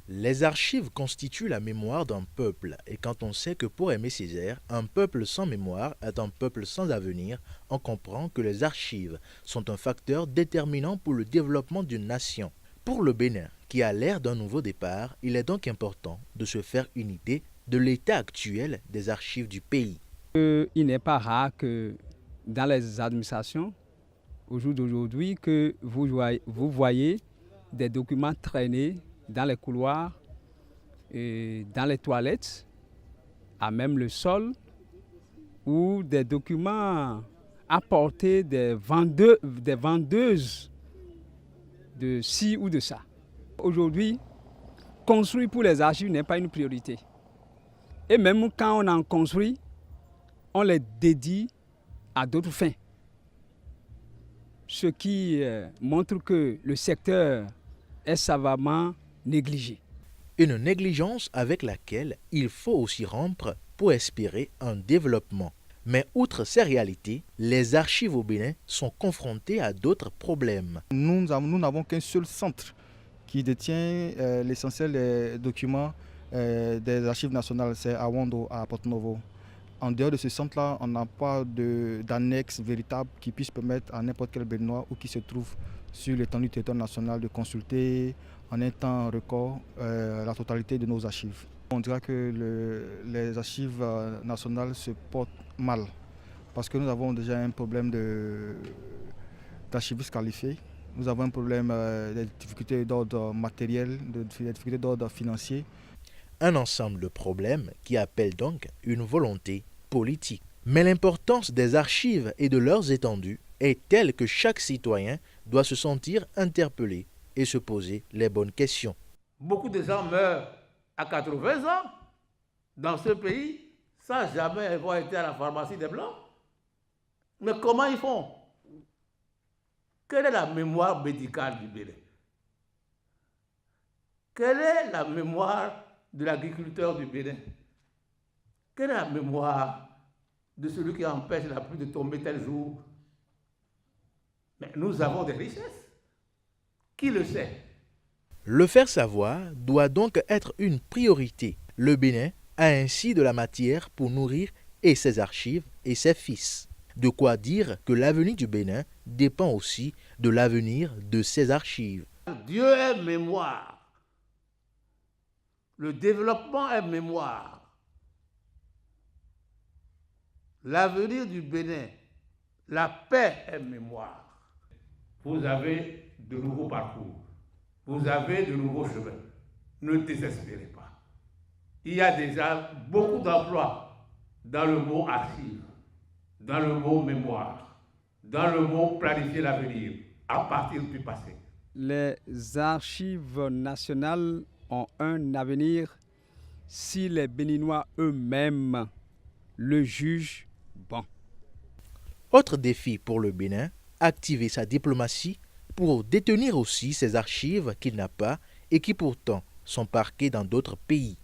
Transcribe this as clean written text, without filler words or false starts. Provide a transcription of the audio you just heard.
Les archives constituent la mémoire d'un peuple, et quand on sait que pour Aimé Césaire, un peuple sans mémoire est un peuple sans avenir, on comprend que les archives sont un facteur déterminant pour le développement d'une nation. Pour le Bénin, qui a l'air d'un nouveau départ, il est donc important de se faire une idée de l'état actuel des archives du pays. Il n'est pas rare que dans les administrations, au jour d'aujourd'hui, que vous voyez des documents traîner dans les couloirs, et dans les toilettes, à même le sol, ou des documents apportés des vendeuses de ci ou de ça. Aujourd'hui, construire pour les archives n'est pas une priorité. Et même quand on en construit, on les dédie à d'autres fins. Ce qui montre que le secteur est savamment négligé. Une négligence avec laquelle il faut aussi rompre pour espérer un développement. Mais outre ces réalités, les archives au Bénin sont confrontées à d'autres problèmes. Nous n'avons qu'un seul centre qui détient l'essentiel des documents des archives nationales, c'est à Wando, à Porto-Novo. En dehors de ce centre-là, on n'a pas d'annexe véritable qui puisse permettre à n'importe quel Béninois ou qui se trouve sur l'étendue du territoire national de consulter en un temps record la totalité de nos archives. On dirait que les archives nationales se portent mal parce que nous avons déjà un problème d'archivistes qualifiés. Nous avons un problème de difficultés d'ordre matériel, de difficultés d'ordre financier. Un ensemble de problèmes qui appellent donc une volonté politique. Mais l'importance des archives et de leurs étendues est telle que chaque citoyen doit se sentir interpellé et se poser les bonnes questions. Beaucoup de gens meurent à 80 ans dans ce pays sans jamais avoir été à la pharmacie des Blancs. Mais comment ils font? Quelle est la mémoire médicale du Bénin? Quelle est la mémoire de l'agriculteur du Bénin? Quelle est la mémoire de celui qui empêche la pluie de tomber tel jour? Mais nous avons des richesses. Qui le sait? Le faire savoir doit donc être une priorité. Le Bénin a ainsi de la matière pour nourrir et ses archives et ses fils. De quoi dire que l'avenir du Bénin dépend aussi de l'avenir de ses archives. Dieu est mémoire. Le développement est mémoire. L'avenir du Bénin, la paix est mémoire. Vous avez de nouveaux parcours. Vous avez de nouveaux chemins. Ne désespérez pas. Il y a déjà beaucoup d'emplois dans le mot archive, dans le mot mémoire, dans le mot planifier l'avenir, à partir du passé. Les archives nationales ont un avenir si les Béninois eux-mêmes le jugent bon. Autre défi pour le Bénin, activer sa diplomatie pour détenir aussi ses archives qu'il n'a pas et qui pourtant sont parquées dans d'autres pays.